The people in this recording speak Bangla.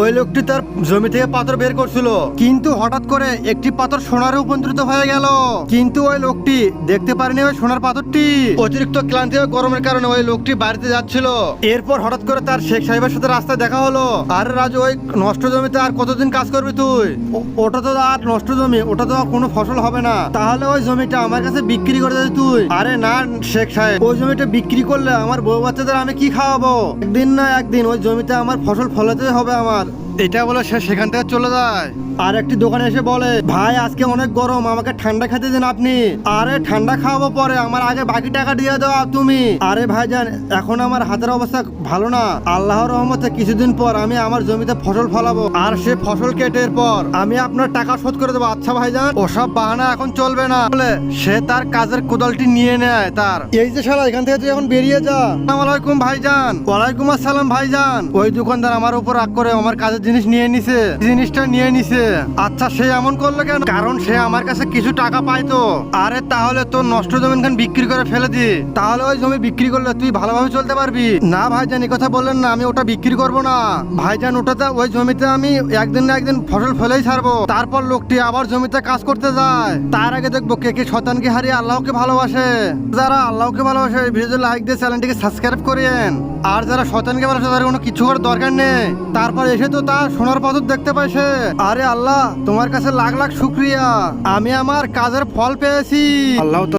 ওই লোকটি তার জমি থেকে পাথর বের করছিল, কিন্তু হঠাৎ করে একটি পাথর সোনারে রূপান্তরিত হয়ে গেল। কিন্তু ওই লোকটি দেখতে পারেনি ওই সোনার পাথরটি। অতিরিক্ত ক্লান্তি ও গরমের কারণে ওই লোকটি বাড়িতে যাচ্ছিল। এরপর হঠাৎ করে তার শেখ সাহেবের সাথে রাস্তায় দেখা হলো। আরে রাজু, ওই নষ্ট জমিতে আর কতদিন কাজ করবি তুই? ওটা তো আর নষ্ট জমি, ওটা তো কোনো ফসল হবে না। তাহলে ওই জমিটা আমার কাছে বিক্রি করে দে তুই। আরে না শেখ সাহেব, ওই জমিটা বিক্রি করলে আমার বউ বাচ্চাদের আমি কি খাওয়াবো? একদিন না একদিন ওই জমিতে আমার ফসল ফলাতে হবে আমার। এটা বলে সে সেখান থেকে চলে যায়। আর একটি দোকানে এসে বলে, ভাই আজকে অনেক গরম, আমাকে ঠান্ডা খেতে দেন আপনি। আরে ঠান্ডা খাওয়াবো পরে, আমার আগে বাকি টাকা দিয়ে দাও তুমি। আরে ভাইজান, এখন আমার হাতের অবস্থা ভালো না। আল্লাহর রহমতে কিছুদিন পর আমি আমার জমিতে ফসল ফলাবো, আর সে ফসল কেটের পর আমি আপনার টাকা শোধ করে দেবো। আচ্ছা ভাইজান, ওসব বাহানা এখন চলবে না বলে সে তার কাজের কোদালটি নিয়ে নেয়। তার এই যে শালা, এখান থেকে তুই এখন বেরিয়ে যা। আসসালামু আলাইকুম ভাইজান। ওয়ালাইকুম আসসালাম ভাইজান। ওই দোকানদার আমার উপর রাগ করে আমার কাজের জিনিস নিয়ে নিছে, জিনিসটা নিয়ে নিছে। আচ্ছা সে এমন করলো কেন? কারণ সে আমার কাছে কিছু টাকা পাইতো। আরে তাহলে তোর নষ্ট জমি খান বিক্রি করে ফেলে দি, তাহলে ওই জমি বিক্রি করলে তুই ভালোভাবে চলতে পারবি। না ভাইজান, এই কথা বললেন না, আমি ওটা বিক্রি করব না ভাইজান। ওটাতে ওই জমিতে আমি একদিন না একদিন ফসল ফেলেই ছাড়বো। তারপর লোকটি আবার জমিতে কাজ করতে যায়। তার আগে দেখবো কে কে শয়তানকে হারিয়ে আল্লাহকে ভালোবাসে। যারা আল্লাহকে ভালোবাসে ভিডিওতে লাইক দিয়ে চ্যানেলটিকে সাবস্ক্রাইব করেন। আর যারা শয়তানকে ভালোবাসে তাদের কোনো কিছু করার দরকার নেই। তারপর এসে তো তার সোনার পাথর দেখতে পাইছে। আরে আল্লাহ, তোমার কাছে লাখ লাখ শুকরিয়া, আমি আমার কাজের ফল পেয়েছি। আল্লাহ